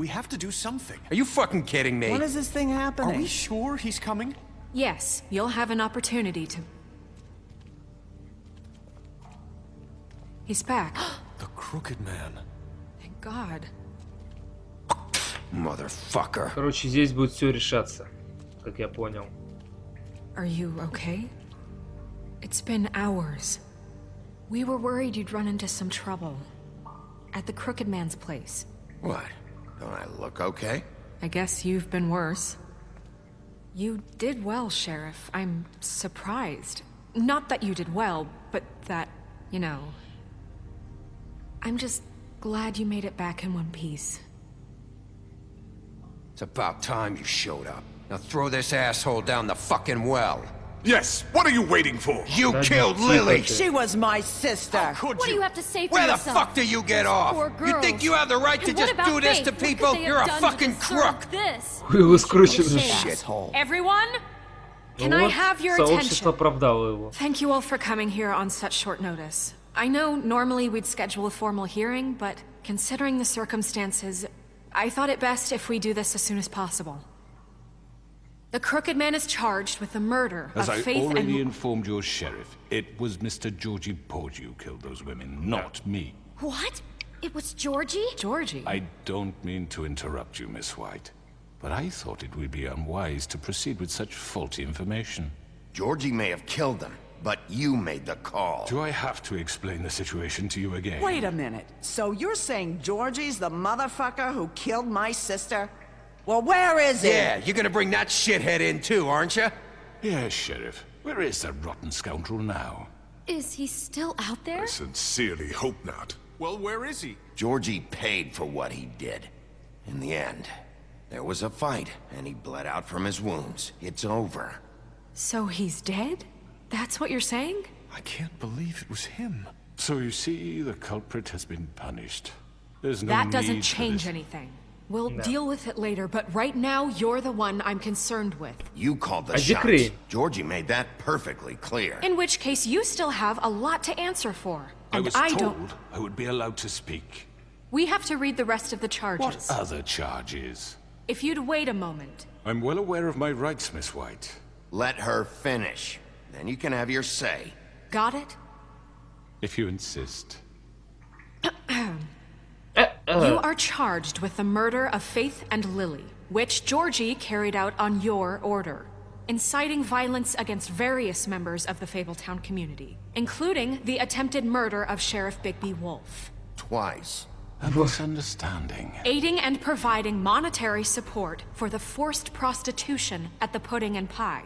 We have to do something. Are you fucking kidding me? When is this thing happening? Are we sure he's coming? Yes, you'll have an opportunity to... He's back. The Crooked Man. Thank God. Motherfucker. Короче, здесь будет все решаться, как я понял. Are you okay? It's been hours. We were worried you'd run into some trouble. At the Crooked Man's place. What? Don't I look okay? I guess you've been worse. You did well, Sheriff. I'm surprised. Not that you did well, but that, you know... I'm just glad you made it back in one piece. It's about time you showed up. Now throw this asshole down the fucking well. Yes, what are you waiting for? You killed Lily! She was my sister. How could What do you? you have to say for Where the yourself? fuck do you get off? Poor You girls. think you have the right to And what just about do this Faith? to What could people? they have You're a done to fucking deserve crook! This? Вы скручены. Asshole. Everyone? Can Ну I вот, have your сообщество attention? оправдало его. Thank you all for coming here on such short notice. I know normally we'd schedule a formal hearing, but considering the circumstances, I thought it best if we do this as soon as possible. The Crooked Man is charged with the murder As of I Faith already and... informed your sheriff, it was Mr. Georgie Porgy who killed those women, not me. What? It was Georgie? Georgie? I don't mean to interrupt you, Miss White, but I thought it would be unwise to proceed with such faulty information. Georgie may have killed them, but you made the call. Do I have to explain the situation to you again? Wait a minute. So you're saying Georgie's the motherfucker who killed my sister? Well, where is he? Yeah, you're gonna bring that shithead in too, aren't you? Yes, Sheriff. Where is that rotten scoundrel now? Is he still out there? I sincerely hope not. Well, where is he? Georgie paid for what he did. In the end, there was a fight, and he bled out from his wounds. It's over. So he's dead? That's what you're saying? I can't believe it was him. So you see, the culprit has been punished. There's no That need doesn't for change this. anything. We'll No. deal with it later, but right now, you're the one I'm concerned with. You called the I shots. agree. Georgie made that perfectly clear. In which case, you still have a lot to answer for. I And was I told don't... I would be allowed to speak. We have to read the rest of the charges. What other charges? If you'd wait a moment. I'm well aware of my rights, Miss White. Let her finish. Then you can have your say. Got it? If you insist. You are charged with the murder of Faith and Lily, which Georgie carried out on your order, inciting violence against various members of the Fabletown community, including the attempted murder of Sheriff Bigby Wolf. Twice. A misunderstanding. Aiding and providing monetary support for the forced prostitution at the Pudding and Pie.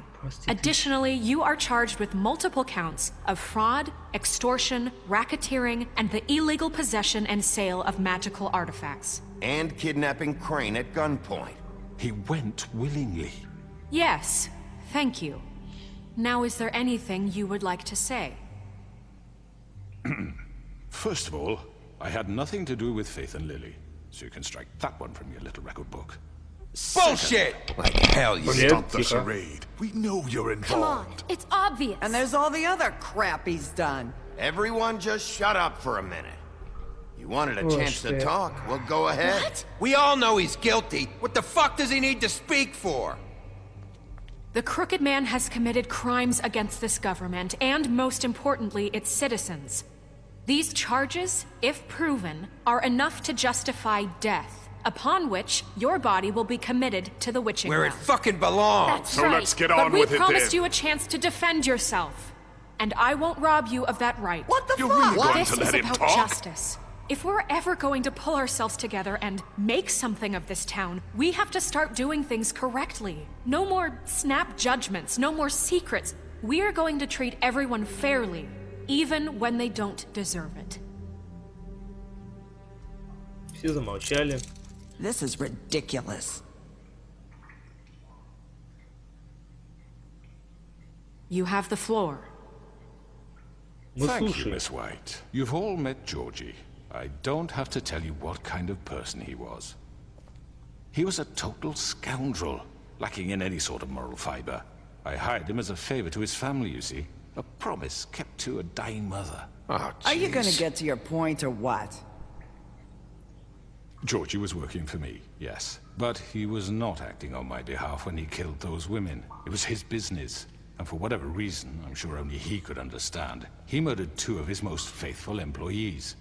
Additionally, you are charged with multiple counts of fraud, extortion, racketeering, and the illegal possession and sale of magical artifacts. And kidnapping Crane at gunpoint. He went willingly. Yes, thank you. Now, is there anything you would like to say? First of all, I had nothing to do with Faith and Lily, so you can strike that one from your little record book. Bullshit! Like hell you Блин, Stop the тихо. charade. We know you're Come on, involved. it's obvious. And there's all the other crap he's done. Everyone just shut up for a minute. You wanted a Oh, chance to shit. talk? Well, go ahead. What? We all know he's guilty. What the fuck does he need to speak for? The Crooked Man has committed crimes against this government and, most importantly, its citizens. These charges, if proven, are enough to justify death, upon which your body will be committed to the witching Where it well. fucking belongs. That's So right. let's get But on we with it promised then. you a chance to defend yourself, and I won't rob you of that right. What the You're fuck? really going This to is let him about talk? justice. If we're ever going to pull ourselves together and make something of this town, we have to start doing things correctly. No more snap judgments, no more secrets. We are going to treat everyone fairly, even when they don't deserve it. Все замолчали. This is ridiculous. You have the floor. Мы Thank you, слушаем. Miss White. You've all met Georgie. I don't have to tell you what kind of person he was. He was a total scoundrel, lacking in any sort of moral fiber. I hired him as a favor to his family, you see. A promise kept to a dying mother. Oh, Are you gonna jeez. get to your point or what? Georgie was working for me, yes. But he was not acting on my behalf when he killed those women. It was his business. And for whatever reason, I'm sure only he could understand, he murdered 2 of his most faithful employees.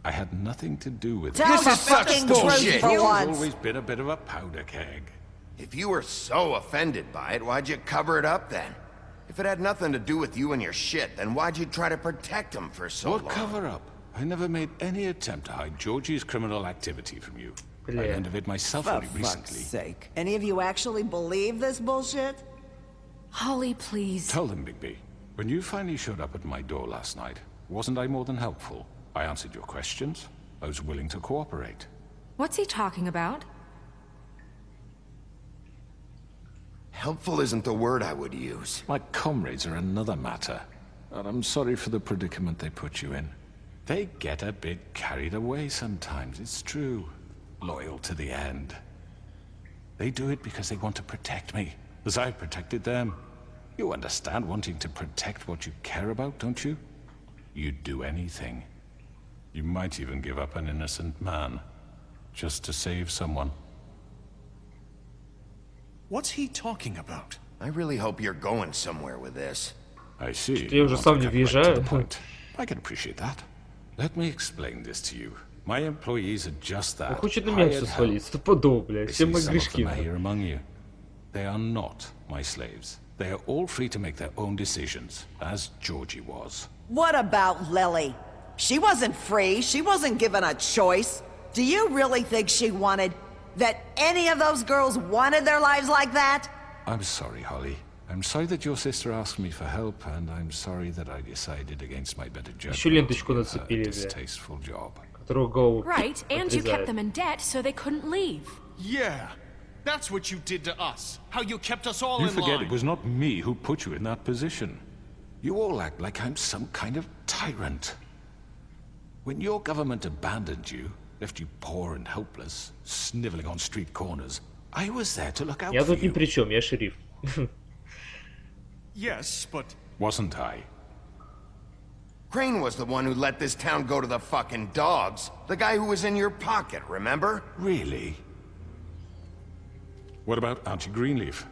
I had nothing to do with it. Tell the fucking truth for He's once. always been a bit of a powder keg. If you were so offended by it, why'd you cover it up then? If it had nothing to do with you and your shit, then why'd you try to protect him for so long? What cover up? I never made any attempt to hide Georgie's criminal activity from you. I learned of it myself For only fuck's recently. sake. Any of you actually believe this bullshit? Holly, please. Tell them, Bigby. When you finally showed up at my door last night, wasn't I more than helpful? I answered your questions. I was willing to cooperate. What's he talking about? Helpful isn't the word I would use. My comrades are another matter. And I'm sorry for the predicament they put you in. They get a bit carried away sometimes, it's true. Loyal to the end. They do it because they want to protect me, as I protected them. You understand wanting to protect what you care about, don't you? You'd do anything. You might even give up an innocent man, just to save someone. What's he talking about? I really hope you're going somewhere with this. I see. Я уже You сам want не to get right to the въезжаю. point. I can appreciate that. Let me explain this to you. My employees are just that. Он хочет на меня hired все help. свалить. Стопудово, блядь. I Все see мои some of грешки. them are here among you. They are not my slaves. They are all free to make their own decisions, as Georgie was. What about Lily? She wasn't free. She wasn't given a choice. Do you really think she wanted... that any of those girls wanted their lives like that? I'm sorry, Holly. I'm sorry that your sister asked me for help, and I'm sorry that I decided against my better judgment Еще ленточку to give her a нацепили, бля, distasteful job. которого голову Right, and you kept отрезает. them in debt so they couldn't leave. Yeah, that's what you did to us. How you kept us all You in forget line. it was not me who put you in that position. You all act like I'm some kind of tyrant. When your government abandoned you, left you poor and helpless, sniveling on street corners, I was there to look out Я for тут ни you. при чем, я шериф. Yes, but Wasn't I? Crane was the one who let this town go to the fucking dogs. The guy who was in your pocket, remember? Really? What about Auntie Greenleaf?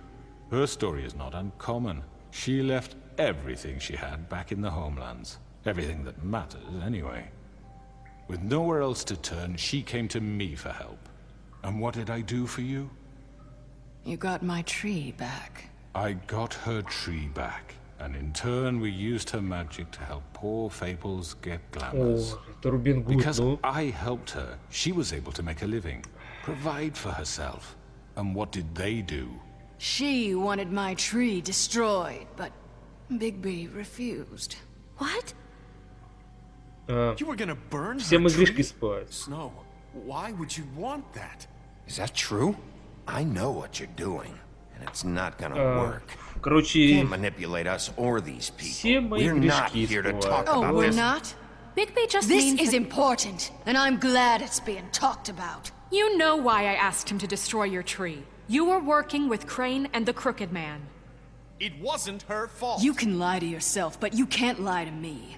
Her story is not uncommon. She left everything she had back in the homelands. Everything that matters, anyway. With nowhere else to turn, she came to me for help. And what did I do for you? You got my tree back. I got her tree back. And in turn, we used her magic to help poor Fables get glamours. О, это Рубин Гуд, Because ну. I helped her, she was able to make a living, provide for herself. And what did they do? She wanted my tree destroyed, but Bigby refused. What? you were gonna burn Все her мои грешки tree? спать. Snow, why would you want that? Is that true? I know what you're doing, and it's not gonna work. You Короче, can't manipulate us or these все people. мои We're not грешки here to всплывают. talk Oh, about we're this. not? Bigby just This means is that important, and I'm glad it's being talked about. you know why I asked him to destroy your tree. You were working with Crane and the Crooked Man. It wasn't her fault. You can lie to yourself, but you can't lie to me.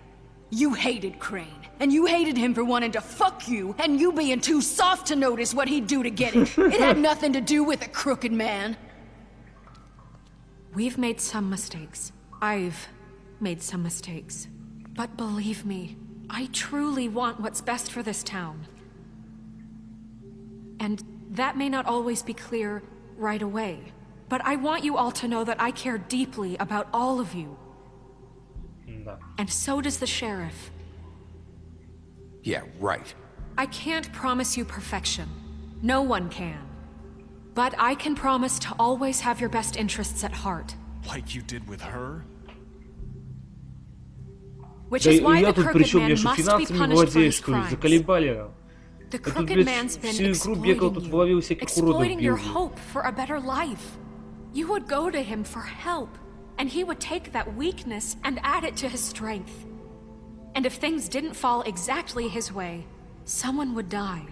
You hated Crane, and you hated him for wanting to fuck you, and you being too soft to notice what he'd do to get it. It had nothing to do with the Crooked Man. We've made some mistakes. I've made some mistakes. But believe me, I truly want what's best for this town. And that may not always be clear right away. But I want you all to know that I care deeply about all of you. Да. And so does the sheriff. Yeah, right. I can't promise you perfection. No one can. But I can promise to always have your best interests at heart. Like you did with her? Which Да is и why я the тут при Crooked чем? Man Я что, must be финансами punished for владею, his что ли? crimes. Заколебали нам. The Я тут, Crooked блядь, Man's been всю игру бегал, exploiting тут you, ловил всяких уродов exploiting your бил. hope for a better life. You would go to him for help, and he would take that weakness and add it to his strength. And if things didn't fall exactly his way, someone would die.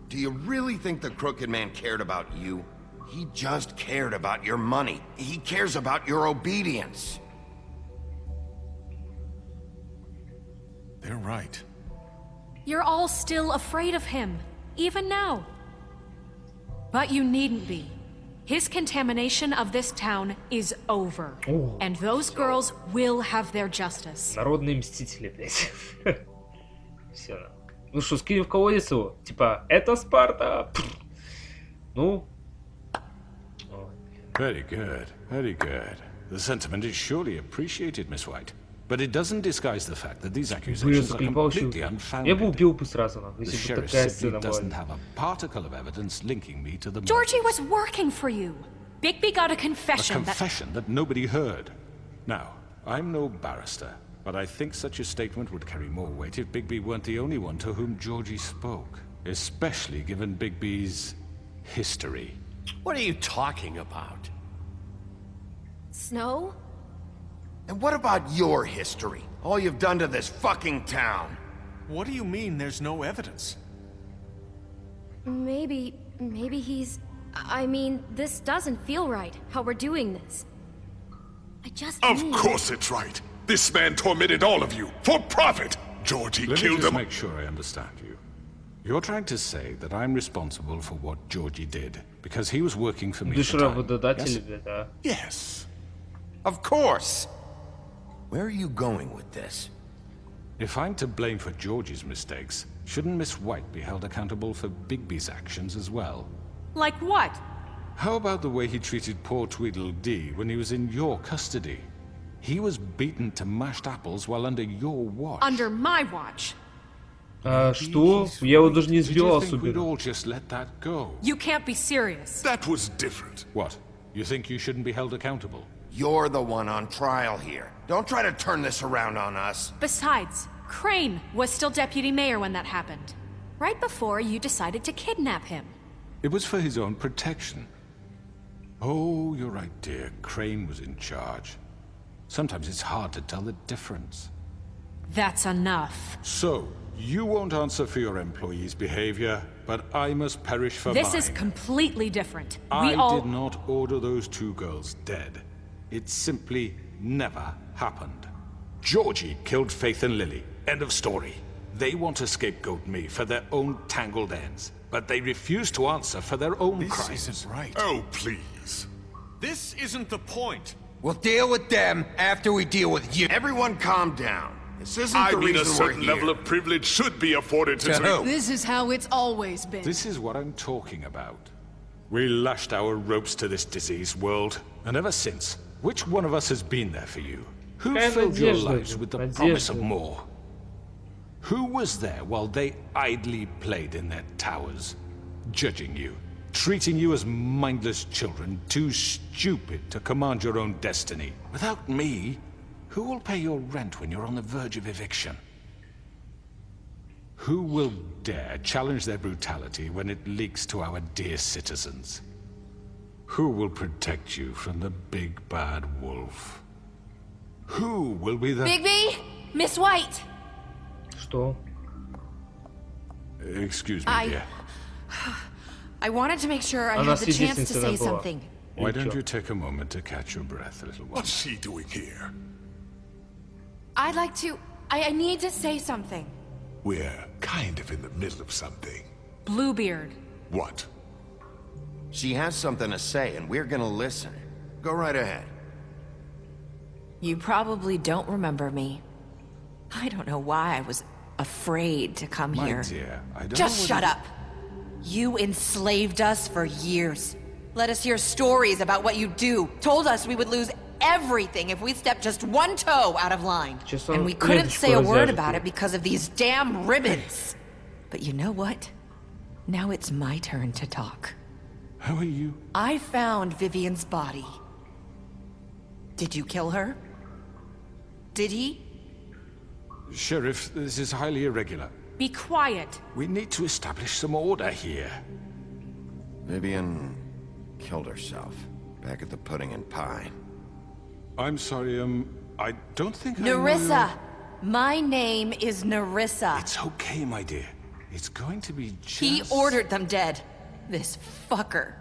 Do you really think the Crooked Man cared about you? He just cared about your money. He cares about your obedience. They're right. You're all still afraid of him. even now. But you needn't be. His contamination of this town is over. And those girls will have their justice. Народные мстители, блядь. Все. Ну что, скинем в колодец его? Типа, это Спарта! Ну... Very good, very good. The sentiment is surely appreciated, Miss White. But it doesn't disguise the fact that these accusations are completely unfounded. Я бы убил бы сразу, нахуй, The если бы sheriff такая simply сцена doesn't была. have a particle of evidence linking me to the Georgie murders. was working for you. Bigby got a A confession confession that nobody heard. Now, I'm no barrister, but I think such a statement would carry more weight if Bigby weren't the only one to whom Georgie spoke, especially given Bigby's history. What are you talking about? Snow? And what about your history? All you've done to this fucking town? What do you mean there's no evidence? Maybe he's... I mean, this doesn't feel right, how we're doing this. I just Of need... course it's right. This man tormented all of you, for profit. Georgie Let me killed just him. make sure I understand you. You're trying to say that I'm responsible for what Georgie did, because he was working for me Ты at ж the time, работодатель, yes? блядь, а? Yes. Of course! Where are you going with this? If I'm to blame for Georgie's mistakes, shouldn't Miss White be held accountable for Bigby's actions as well? Like what? How about the way he treated poor Tweedledee when he was in your custody? He was beaten to mashed apples while under your watch. Under my watch. Что? Я его даже не Did you избивал think we'd особенно. all just let that go? You can't be serious. That was different. What? You think you shouldn't be held accountable? You're the one on trial here. Don't try to turn this around on us. Besides, Crane was still deputy mayor when that happened. Right before you decided to kidnap him. It was for his own protection. Oh, you're right, dear. Crane was in charge. Sometimes it's hard to tell the difference. That's enough. So, you won't answer for your employees' behavior, but I must perish for This mine. is completely different. I did not order those two girls dead. It simply never happened. Georgie killed Faith and Lily. End of story. They want to scapegoat me for their own tangled ends, but they refuse to answer for their own This crimes. isn't right. Oh, please. This isn't the point. We'll deal with them after we deal with you. Everyone calm down. This isn't I the mean, a reason we're certain here. level of privilege should be afforded to... To who? This is how it's always been. This is what I'm talking about. We lashed our ropes to this diseased world, and ever since, which one of us has been there for you? Who Какая filled your надежда, lives with the promise of надежда. more? Who was there while they idly played in their towers, judging you, treating you as mindless children, too stupid to command your own destiny? Without me, who will pay your rent when you're on the verge of eviction? Who will dare challenge their brutality when it leaks to our dear citizens? Who will protect you from the big bad wolf? Who will be the... Bigby? Miss White! Что? Excuse me, dear. I wanted to make sure I Она had the chance to свидетельница say была. something. Why Или don't чё? you take a moment to catch your breath, little one? What's she doing here? I'd like to... I need to say something. We're kind of in the middle of something. Bluebeard. What? She has something to say, and we're gonna listen. Go right ahead. You probably don't remember me. I don't know why I was afraid to come My here. dear, I don't Just know shut whether- up. You enslaved us for years. Let us hear stories about what you do. Told us we would lose everything if we stepped just one toe out of line. Just And we couldn't say a word about it because of these damn ribbons. But you know what? Now it's my turn to talk. How are you? I found Vivian's body. Did you kill her? Did he? Sheriff, this is highly irregular. Be quiet. We need to establish some order here. Vivian killed herself back at the Pudding and Pie. I'm sorry, I don't think I know Nerissa! your- My name is Nerissa. It's okay, my dear. It's going to be just... He ordered them dead. This fucker.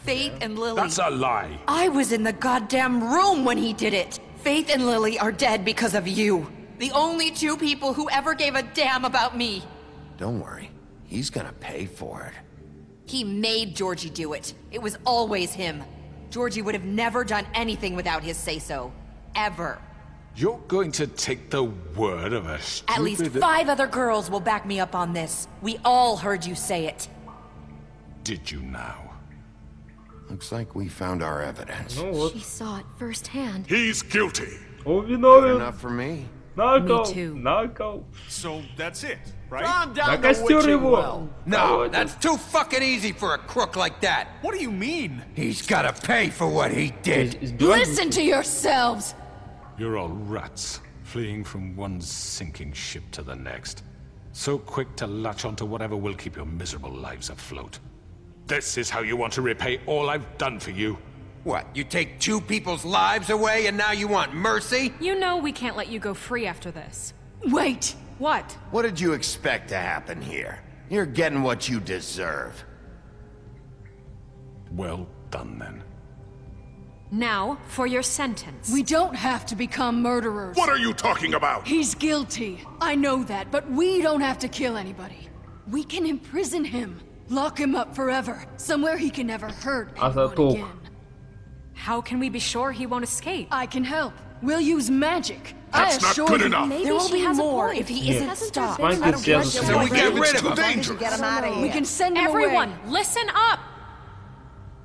Faith and Lily. That's a lie! I was in the goddamn room when he did it. Faith and Lily are dead because of you. The only two people who ever gave a damn about me. Don't worry. He's gonna pay for it. He made Georgie do it. It was always him. Georgie would have never done anything without his say-so. Ever. You're going to take the word of a stupid... At least 5 other girls will back me up on this. We all heard you say it. Did you now? Looks like we found our evidence. Ну вот. She saw it firsthand. He's guilty. Он Good виновен. enough for me. На Me кол. too. На кол. So that's it, right? Calm На down the костер witching его. well. No, that's too fucking easy for a crook like that. What do you mean? He's gotta pay for what he did. Listen to yourselves! You're all rats, fleeing from one sinking ship to the next. So quick to latch onto whatever will keep your miserable lives afloat. This is how you want to repay all I've done for you? What, you take 2 people's lives away and now you want mercy? You know we can't let you go free after this. Wait! What? What did you expect to happen here? You're getting what you deserve. Well done, then. Now, for your sentence. We don't have to become murderers. What are you talking about? He's guilty. I know that, but we don't have to kill anybody. We can imprison him. Lock him up forever. Somewhere he can never hurt anyone again. How can we be sure he won't escape? I can help. We'll use magic. That's not good enough. There will be more if he isn't stopped. So we get rid of him. Dangerous. Get him out of here. We can send him Everyone, away. listen up!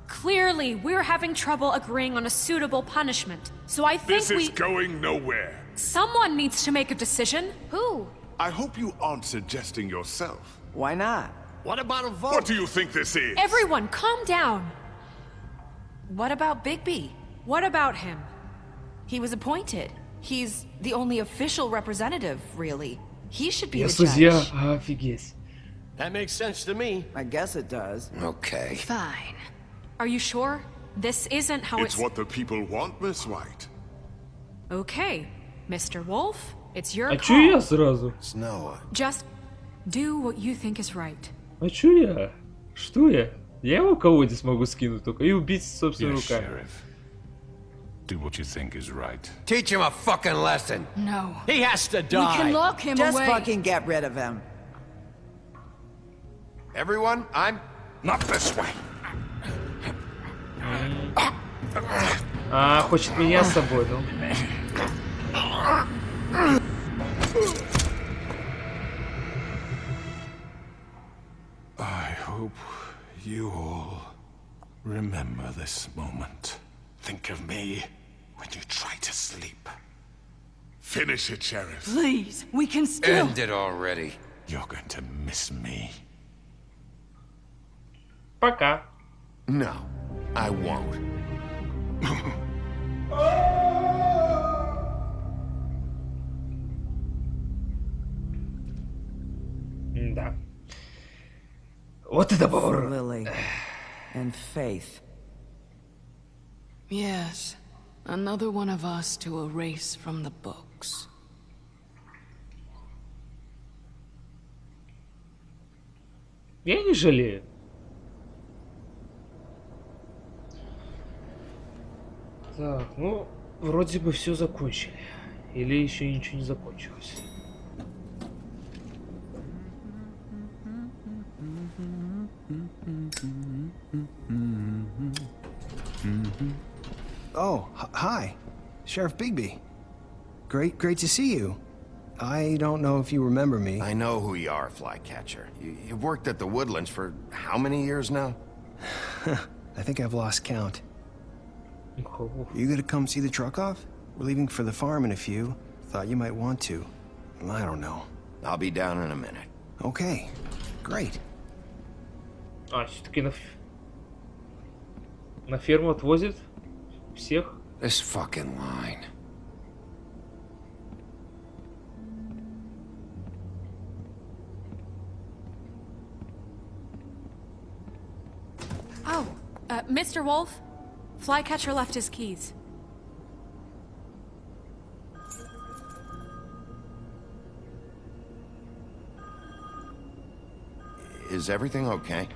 Clearly, we're having trouble agreeing on a suitable punishment. So I think This is going nowhere. someone needs to make a decision. Who? I hope you aren't suggesting yourself. Why not? What about a vote? What do you think this is? Everyone, calm down. What about Bigby? What about him? He was appointed. He's the only official representative, really. He should be Я the судья, judge. офигеть. That makes sense to me. I guess it does. Okay. Fine. Are you sure? This isn't how It's what the people want, Miss White. Okay, Mr. Wolf, it's your А call. чё я сразу? Snow. Just do what you think is right. А чё я? Что я? Я его в колодец могу скинуть только и убить собственными Yes, руками. Sheriff. Do what you think is right. Teach him a fucking lesson. No. He has to We die. can lock him Just away. fucking get rid of him. Everyone, I'm... Not this way. А, хочет меня с собой, ну. I hope you all remember this moment. Think of me when you try to sleep. Finish it, Sheriff. Please, we can still... End it already. You're going to miss me. Пока. No, I won't. Да. Вот это поворот. Lily. And Faith. Yes. Another one of us to erase from the books. Я не жалею. Так, ну, вроде бы все закончили. Или еще ничего не закончилось. Oh, hi. Sheriff Bigby. Great to see you. I don't know if you remember me. I know who you are, Flycatcher. You've worked at the Woodlands for how many years now? I think I've lost count. Oh. You gonna come see the truck off? We're leaving for the farm in a few. Thought you might want to. I don't know. I'll be down in a minute. Okay, great. А, все-таки на ферму отвозят всех. This fucking line. Oh, Mr. Wolf, Flycatcher left his keys. Is everything okay?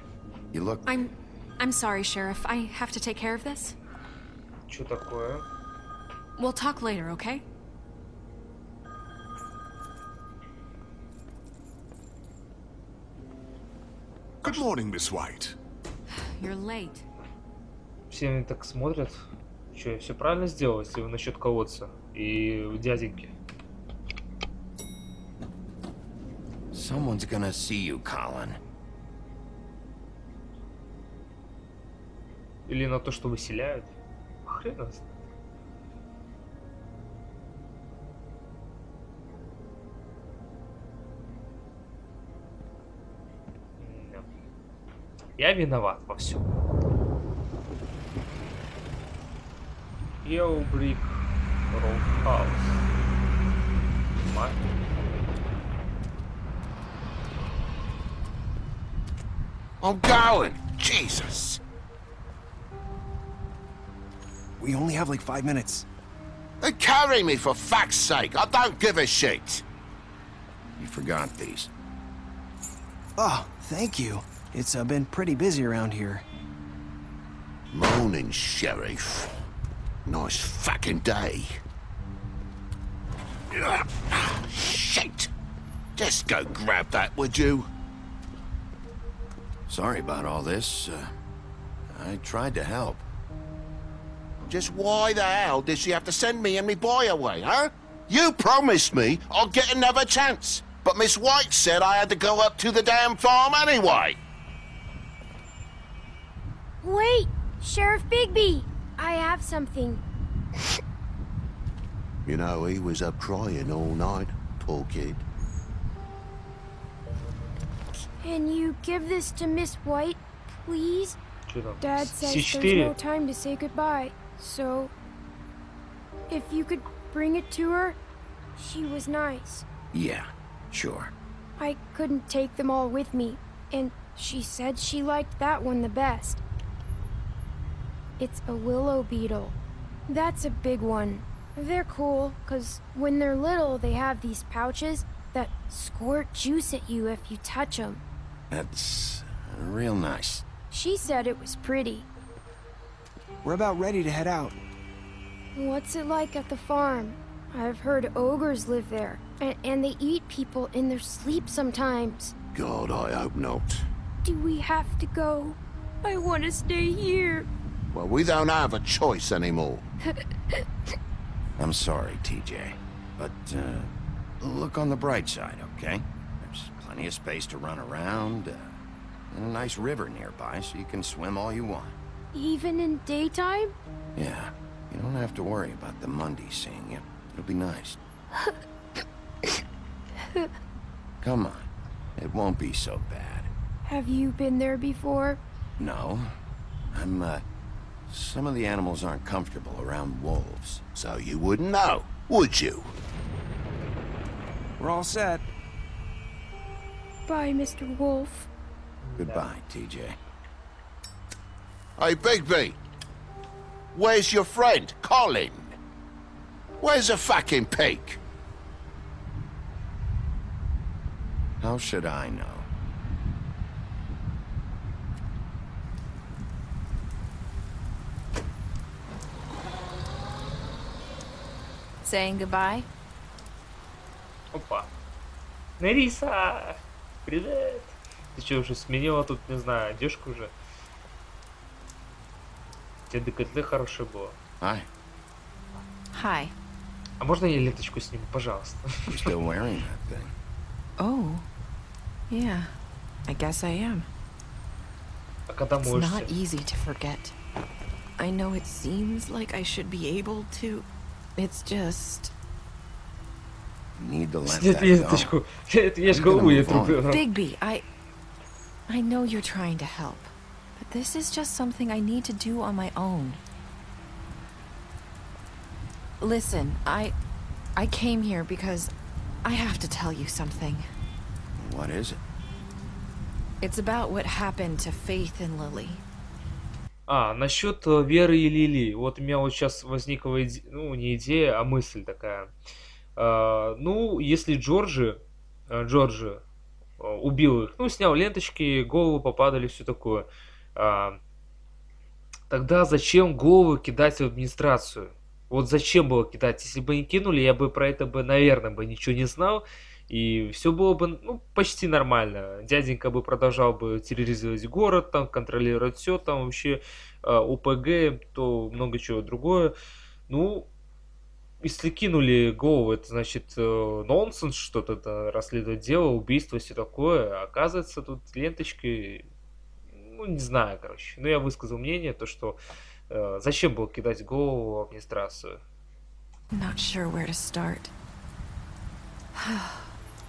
You look... I'm sorry, Sheriff. I have to take care of this. Что такое? We'll talk later, okay? Good morning, Miss White. You're late. Все они так смотрят. Что, я все правильно сделал, если вы насчет колодца и дяденьки? Someone's gonna see you, Colin. Или на то, что выселяют? Хрен знает. Я виноват во всем. Yellow Brick Road House. I'm going! Jesus! We only have like 5 minutes. Then carry me for fuck's sake! I don't give a shit! You forgot these. Oh, thank you. It's been pretty busy around here. Morning, Sheriff. Nice fucking day. Shit! Just go grab that, would you? Sorry about all this. I tried to help. Just why the hell did she have to send me and me boy away, huh? You promised me I'll get another chance. But Miss White said I had to go up to the damn farm anyway. Wait! Sheriff Bigby! I have something. You know, he was up crying all night, poor kid. Can you give this to Miss White, please? Dad says there's no time to say goodbye, so... if you could bring it to her, she was nice. Yeah, sure. I couldn't take them all with me, and she said she liked that one the best. It's a willow beetle. That's a big one. They're cool, 'cause when they're little, they have these pouches that squirt juice at you if you touch them. That's real nice. She said it was pretty. We're about ready to head out. What's it like at the farm? I've heard ogres live there, and they eat people in their sleep sometimes. God, I hope not. Do we have to go? I want to stay here. Well, we don't have a choice anymore. I'm sorry, TJ, but look on the bright side, okay? There's plenty of space to run around, and a nice river nearby, so you can swim all you want. Even in daytime? Yeah, you don't have to worry about the Monday seeing you. It'll be nice. Come on, it won't be so bad. Have you been there before? No, some of the animals aren't comfortable around wolves, so you wouldn't know, would you? We're all set. Bye, Mr. Wolf. Goodbye, TJ. Hey, Bigby! Where's your friend, Colin? Where's the fucking pig? How should I know? Saying goodbye? Опа. Нериса! Привет! Ты что, уже сменила тут, не знаю, одежку уже? У тебя декольте хорошее было. Hi. Hi. А можно я ленточку сниму, пожалуйста? You're still wearing that thing. Oh. Yeah. I guess I am. А когда It's можете? not easy to forget. I know it seems like I should be able to. It's just... Need to let Снять that ленточку. Я ж голову ей трубила. Bigby, I know you're trying to help, but this is just something I need to do on my own. Listen, I came here because I have to tell you something. What is it? It's about what happened to Faith and Lily. Насчет Веры и Лили. Вот у меня вот сейчас возникла ну, не идея, а мысль такая. Ну, если Джорджи убил их, ну, снял ленточки, головы попадали, все такое, тогда зачем головы кидать в администрацию? Вот зачем было кидать? Если бы не кинули, я бы про это, наверное, ничего не знал, и все было бы, ну, почти нормально. Дяденька бы продолжал бы терроризировать город, там, контролировать все, там вообще ОПГ, то много чего другое. Ну, если кинули голову, это значит нонсенс, что-то расследовать дело, убийство, все такое. А оказывается, тут ленточкой, ну, не знаю, короче. Но я высказал мнение, то, что зачем было кидать голову в администрацию. Not sure where to start.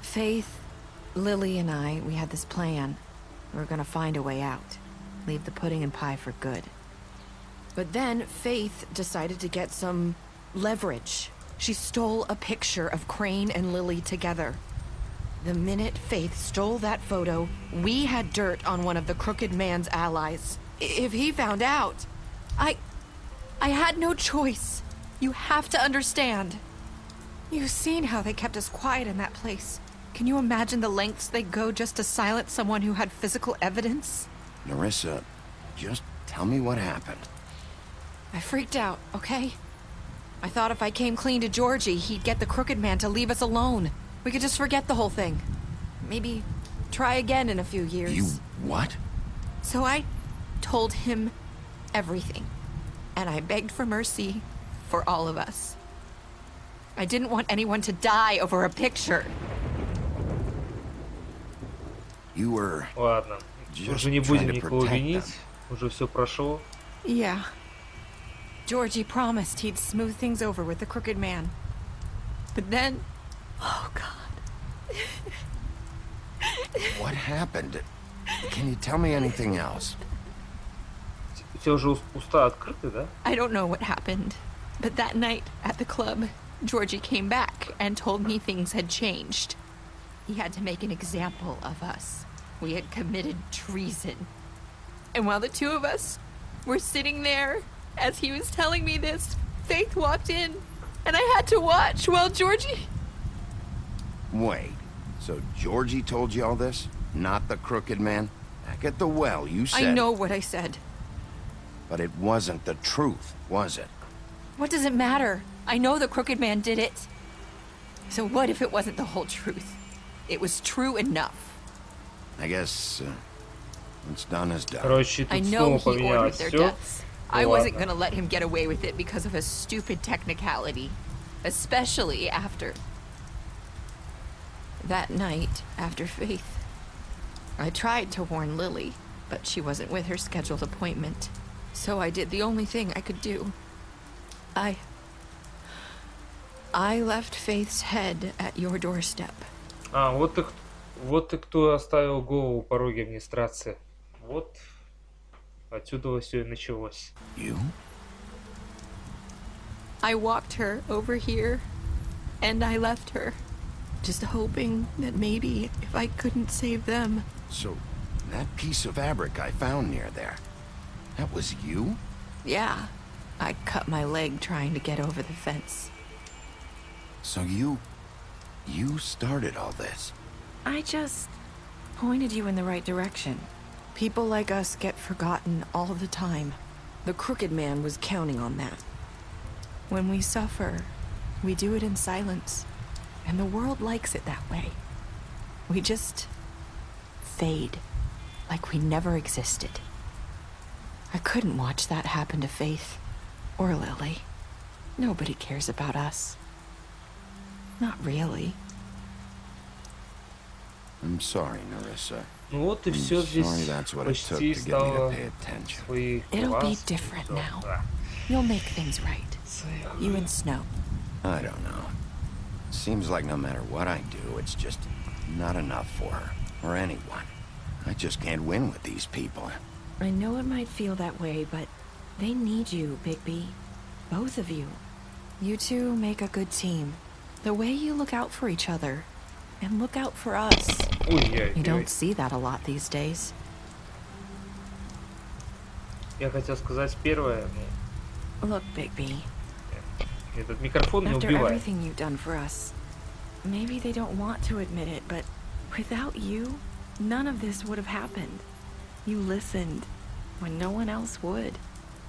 Faith, Lily and I, we had this plan. We were gonna find a way out. Leave the pudding and pie for good. But then Faith decided to get some leverage. She stole a picture of Crane and Lily together. The minute Faith stole that photo, we had dirt on one of the crooked man's allies. If he found out, I had no choice. You have to understand. You've seen how they kept us quiet in that place. Can you imagine the lengths they go just to silence someone who had physical evidence? Nerissa, just tell me what happened. I freaked out, okay? I thought if I came clean to Georgie, he'd get the crooked man to leave us alone. We could just forget the whole thing. Maybe try again in a few years. You what? So I told him everything. And I begged for mercy for all of us. I didn't want anyone to die over a picture. You were Ладно, уже не будем никого винить. Уже все прошло. Yeah. Georgie promised he'd smooth things over with the crooked man. But then... Oh, God. What happened? Can you tell me anything else? У тебя уже уста открыты, да? I don't know what happened. But that night at the club, Georgie came back and told me things had changed. He had to make an example of us. We had committed treason. And while the two of us were sitting there, as he was telling me this, Faith walked in, and I had to watch while Georgie... Wait, so Georgie told you all this? Not the crooked man? Back at the well, you said... I know what I said. But it wasn't the truth, was it? What does it matter? I know the crooked man did it. So what if it wasn't the whole truth? It was true enough. I guess what's done is done. Короче, I тут know снова he ordered поменялось their все. deaths. I wasn't gonna let him get away with it because of a stupid technicality. Especially after... that night, after Faith. I tried to warn Lily, but she wasn't with her scheduled appointment. So I did the only thing I could do. I left Faith's head at your doorstep. А, вот ты кто оставил голову у пороги администрации. Вот отсюда все и началось. You? I walked her over here, and I left her, just hoping that maybe if I couldn't save them. So, that piece of fabric I found near there, that was you? Yeah, I cut my leg trying to get over the fence. So you started all this? I just pointed you in the right direction. People like us get forgotten all the time. The crooked man was counting on that. When we suffer, we do it in silence. And the world likes it that way. We just fade, like we never existed. I couldn't watch that happen to Faith or Lily. Nobody cares about us. Not really. I'm sorry, Nerissa. Ну вот и все здесь почти стало своих It'll be different now. You'll make things right. You and Snow. I don't know. Seems like no matter what I do, it's just not enough for her, or anyone. I just can't win with these people. I know it might feel that way, but they need you, Bigby. Both of you. You two make a good team. The way you look out for each other, and look out for us. You don't see that a lot these days. Я хотел сказать первое, но... Look, Bigby. Этот микрофон не After убивает. everything you've done for us, maybe they don't want to admit it, but without you, none of this would have happened. You listened when no one else would.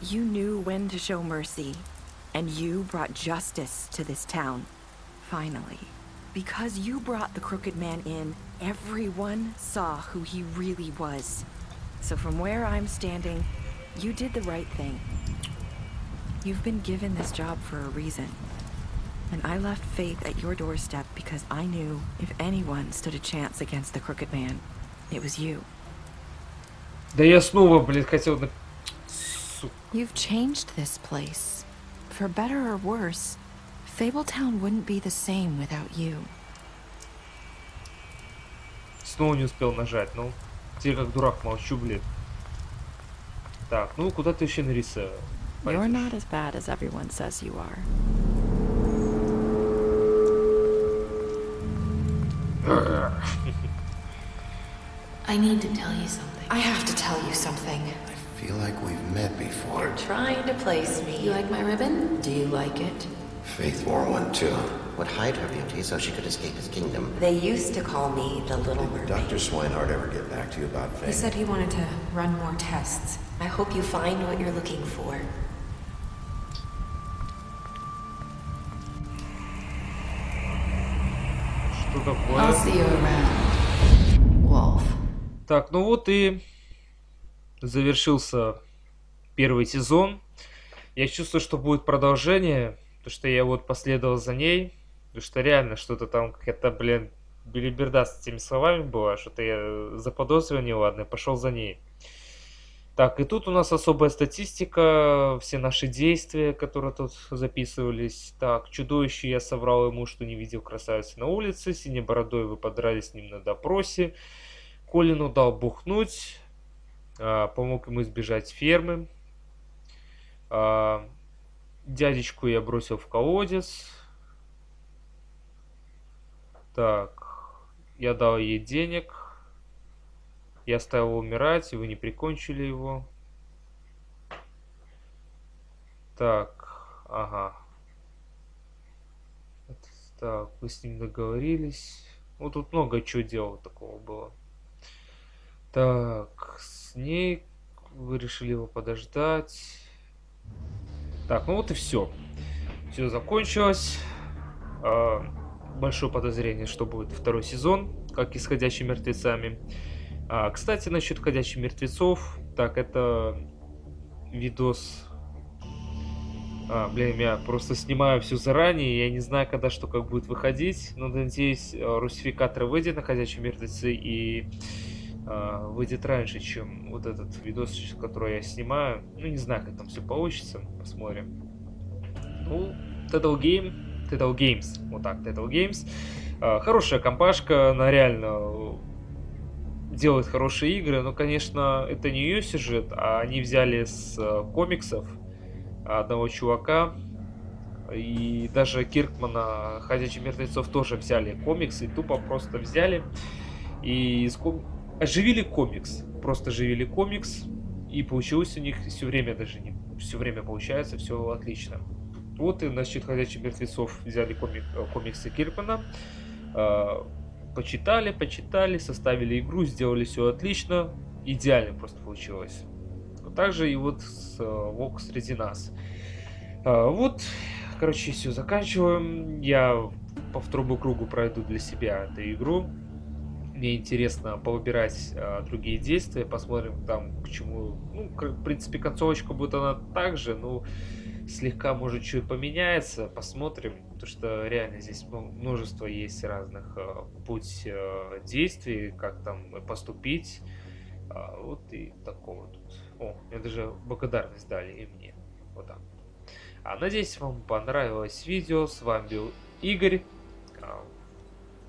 You knew when to show mercy, and you brought justice to this town. Finally. Because you brought the crooked man in, everyone saw who he really was. So from where I'm standing, you did the right thing. You've been given this job for a reason. And I left Faith at your doorstep because I knew if anyone stood a chance against the crooked man, it was you. Да я снова, блин, хотел... You've changed this place. For better or worse, Fabletown wouldn't be the same without you. Снова не успел нажать, ну. Теперь как дурак молчу, блин. Так, ну куда ты еще нарисовал? You're not as bad as everyone says you are. I need to tell you something. I have to tell you something. I feel like we've met before. You're trying to place me. You like my ribbon? Do you like it? Faith wore one too. Would hide her beauty so she could escape his kingdom. They used to call me the Little Mermaid. Did Dr. Swinehart ever get back to you about Faith? He said he wanted to run more tests. I hope you find what you're looking for. Что такое? I'll see you around, Wolf. Так, ну вот и завершился первый сезон. Я чувствую, что будет продолжение, потому что я вот последовал за ней, потому что реально что-то там какая-то, блин, белиберда с этими словами была, что-то я заподозрил неладно, пошел за ней. Так, и тут у нас особая статистика, все наши действия, которые тут записывались. Так, чудовище, я соврал ему, что не видел красавицы на улице, синебородой вы подрались с ним на допросе, Колину дал бухнуть, помог ему избежать фермы, дядечку я бросил в колодец, так, я дал ей денег. Я оставил его умирать, и вы не прикончили его. Так, ага. Так, вы с ним договорились. Вот тут много чего делал такого было. Так, с ней вы решили его подождать. Так, ну вот и все. Все закончилось. Большое подозрение, что будет второй сезон, как и с «Ходячими мертвецами». Кстати, насчет «Ходячих мертвецов». Так, это видос... блин, я просто снимаю все заранее. Я не знаю, когда что как будет выходить. Но, надеюсь, русификатор выйдет на «Ходячие мертвецы» и выйдет раньше, чем вот этот видос, который я снимаю. Ну, не знаю, как там все получится. Посмотрим. Ну, Telltale Games. Вот так, Telltale Games. Хорошая компашка, она реально... делает хорошие игры, но, конечно, это не ее сюжет, а они взяли с комиксов одного чувака, и даже Киркмана «Ходячих мертвецов» тоже взяли комиксы, тупо просто взяли и оживили комикс, просто оживили комикс, и получилось у них все время, даже не все время получается, все отлично. Вот и насчет «Ходячих мертвецов» взяли комиксы Киркмана, почитали, составили игру, сделали все отлично, идеально просто получилось. Также и вот с «Волк среди нас». Вот, короче, все, заканчиваем. Я по второму кругу пройду для себя эту игру. Мне интересно повыбирать другие действия, посмотрим там к чему. Ну, в принципе, концовочка будет она также, ну, слегка, может, что и поменяется, посмотрим, потому что реально здесь множество есть разных путь действий, как там поступить, вот и такого тут. О, мне даже благодарность дали и мне, вот так. Надеюсь, вам понравилось видео, с вами был Игорь,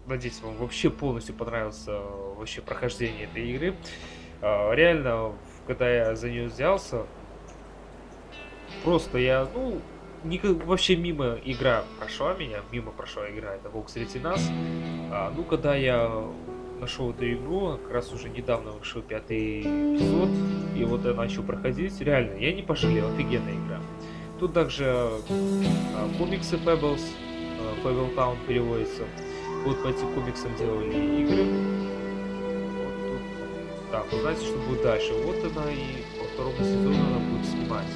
надеюсь, вам вообще полностью понравилось вообще прохождение этой игры. Реально, когда я за нее взялся, просто я, ну, вообще мимо прошла игра, это «Волк среди нас». Ну, когда я нашел эту игру, как раз уже недавно вышел 5-й эпизод, и вот я начал проходить, реально, я не пожалел, офигенная игра. Тут также комиксы Fabletown переводится, вот по этим комиксам делали игры. Вот тут. Так, вы знаете, что будет дальше, вот она, и по второму сезону она будет снимать.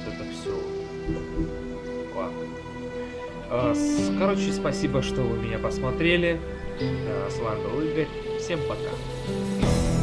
Это все. Ладно. Короче, спасибо, что вы меня посмотрели. С вами был Игорь. Всем пока.